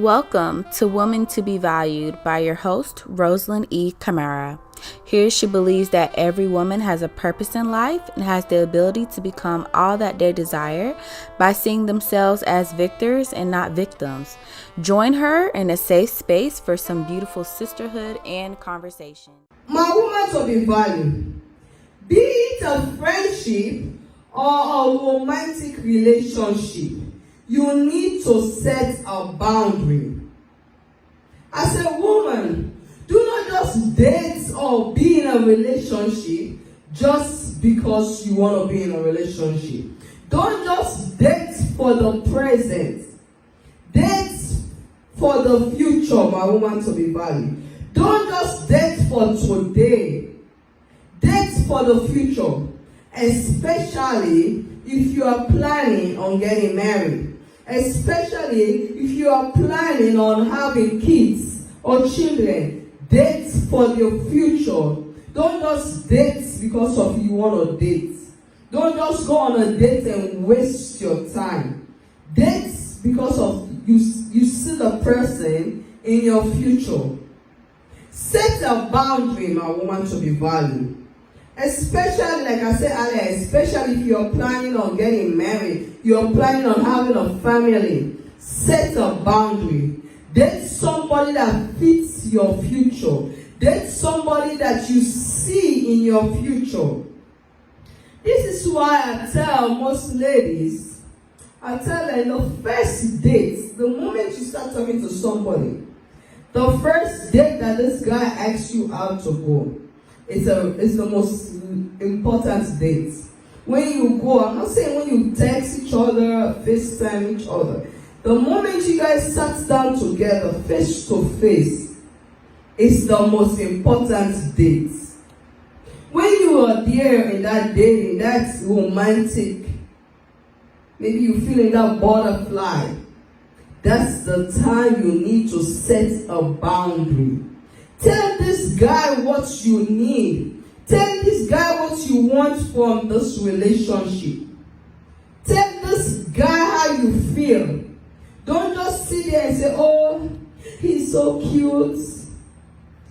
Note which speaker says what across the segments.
Speaker 1: Welcome to Woman to be Valued by your host, Roseline Kamara. Here she believes that every woman has a purpose in life and has the ability to become all that they desire by seeing themselves as victors and not victims. Join her in a safe space for some beautiful sisterhood and conversation.
Speaker 2: My woman to be valued, be it a friendship or a romantic relationship, you need to set a boundary. As a woman, do not just date or be in a relationship just because you want to be in a relationship. Don't just date for the present. Date for the future, my woman to be valued. Don't just date for today. Date for the future, especially if you are planning on getting married. Especially if you are planning on having kids or children. Date for the future. Don't just date because of you want to date. Don't just go on a date and waste your time. Date because of you see the person in your future. Set a boundary, my woman, to be valued. Especially, like I said earlier, especially if you're planning on getting married, you're planning on having a family, set a boundary. Date somebody that fits your future. Date somebody that you see in your future. This is why I tell most ladies, I tell them the first date, the moment you start talking to somebody, the first date that this guy asks you out to go, it's the most important date. When you go, I'm not saying when you text each other, FaceTime each other. The moment you guys sat down together, face to face, it's the most important date. When you are there in that dating, that's romantic. Maybe you feeling that butterfly. That's the time you need to set a boundary. Tell this guy what you need. Tell this guy what you want from this relationship. Tell this guy how you feel. Don't just sit there and say, oh, he's so cute.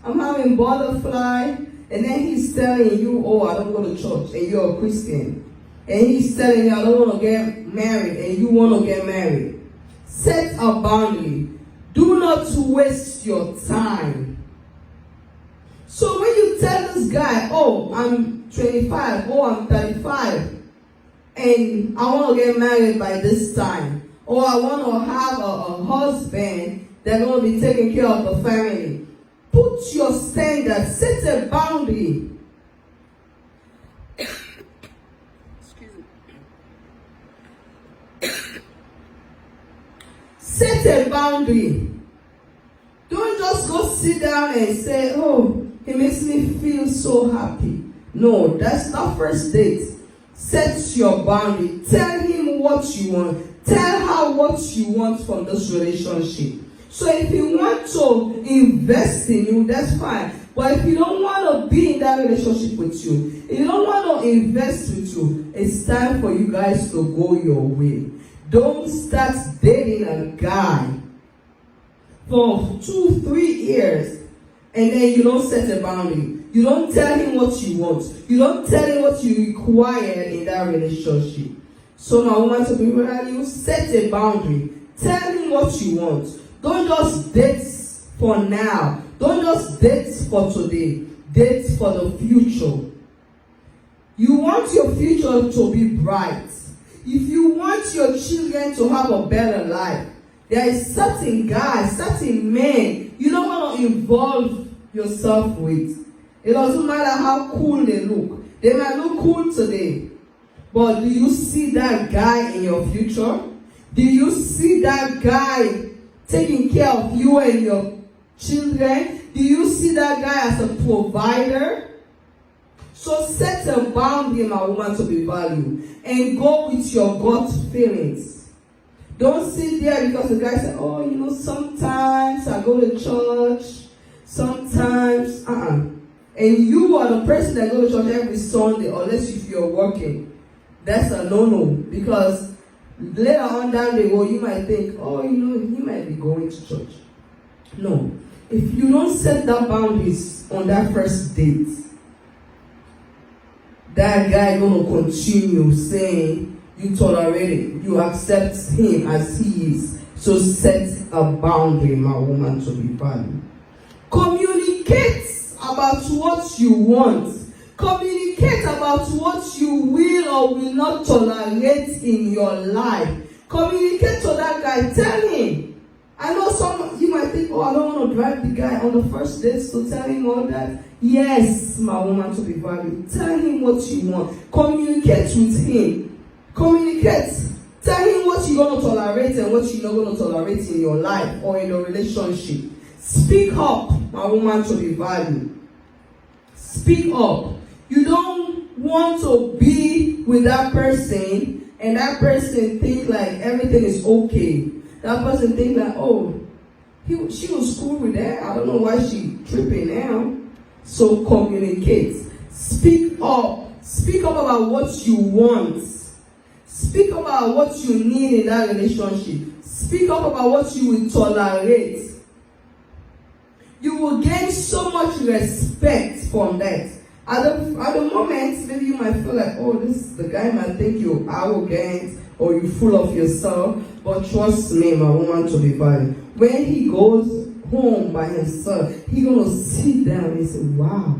Speaker 2: I'm having butterfly. And then he's telling you, oh, I don't go to church. And you're a Christian. And he's telling you, I don't want to get married. And you want to get married. Set a boundary. Do not waste your time. So when you tell this guy, oh, I'm 25, oh, I'm 35, and I want to get married by this time, or I want to have a husband that's going to be taking care of the family, put your standard, set a boundary. Excuse me. Set a boundary. Don't just go sit down and say, oh, he makes me feel so happy. No, that's not first date. Set your boundary. Tell him what you want. Tell her what you want from this relationship. So if you want to invest in you, that's fine. But if you don't want to be in that relationship with you, if you don't want to invest with you, it's time for you guys to go your way. Don't start dating a guy for 2-3 years and then you don't set a boundary. You don't tell him what you want. You don't tell him what you require in that relationship. So my woman to be valued, set a boundary. Tell him what you want. Don't just date for now. Don't just date for today. Date for the future. You want your future to be bright. If you want your children to have a better life, there is certain guys, certain men you don't want to involve yourself with. It doesn't matter how cool they look. They might look cool today. But do you see that guy in your future? Do you see that guy taking care of you and your children? Do you see that guy as a provider? So set a boundary, my woman, to be valued. And go with your gut feelings. Don't sit there because the guy said, oh, you know, sometimes I go to church, sometimes, And you are the person that goes to church every Sunday, unless if you're working. That's a no-no. Because Later on down the road, you might think, oh, he might be going to church. No. If you don't set that boundaries on that first date, that guy gonna continue saying you tolerate it, you accept him as he is. So set a boundary, my woman, to be valued. Communicate about what you want. Communicate about what you will or will not tolerate in your life. Communicate to that guy. Tell him. I know you might think, oh, I don't want to drive the guy on the first date, so tell him all that. Yes, my woman, to be valued. Tell him what you want. Communicate with him. Communicate. Tell him what you're going to tolerate and what you're not going to tolerate in your life or in your relationship. Speak up, my woman, to be valued. Speak up. You don't want to be with that person and that person think like everything is okay. That person think like, oh, she was cool with that. I don't know why she tripping now. So communicate. Speak up. Speak up about what you want. Speak up about what you need in that relationship. Speak up about what you will tolerate. You will gain so much respect from that. At the moment, maybe you might feel like, oh, the guy might think you're arrogant or you're full of yourself. But trust me, my woman, to be valued. When he goes home by himself, he's going to sit down and say, wow,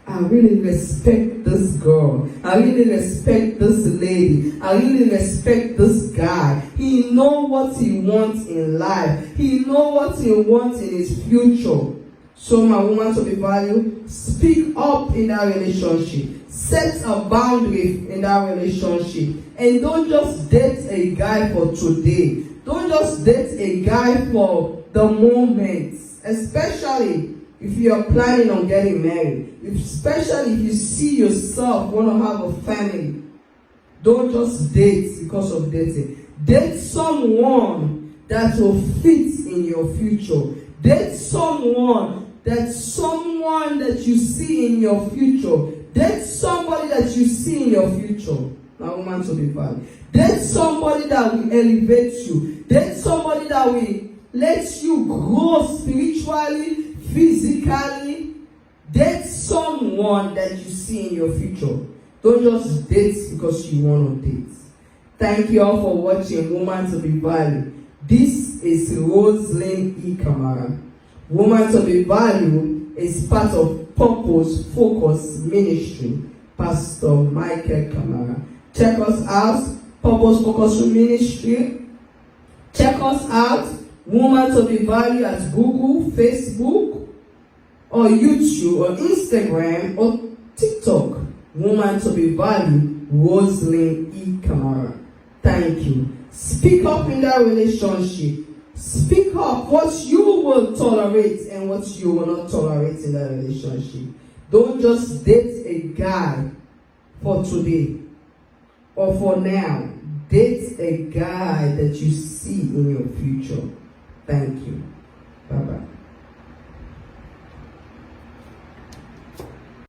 Speaker 2: I really respect this girl. I really respect this lady. I really respect this guy. He knows what he wants in life. He knows what he wants in his future. So my woman, to be valued, speak up in that relationship. Set a boundary in that relationship. And don't just date a guy for today. Don't just date a guy for the moment. Especially if you are planning on getting married. Especially if you see yourself want to have a family. Don't just date because of dating. Date someone that will fit in your future. Date someone that you see in your future. Date somebody that you see in your future. My woman, to be valued. Date somebody that will elevate you. Date somebody that will let you grow spiritually, physically. Date someone that you see in your future. Don't just date because you want to date. Thank you all for watching Woman to be Valued. This is Roseline E. Kamara. Woman to be Valued is part of Purpose Focus Ministry, Pastor Michael Kamara. Check us out, Purpose Focus Ministry. Check us out, Woman to be Valued at Google, Facebook, or YouTube, or Instagram, or TikTok. Woman to be Valued, Roseline E. Kamara. Thank you. Speak up in that relationship. Speak up what you will tolerate and what you will not tolerate in that relationship. Don't just date a guy for today or for now. Date a guy that you see in your future. Thank you. Bye-bye.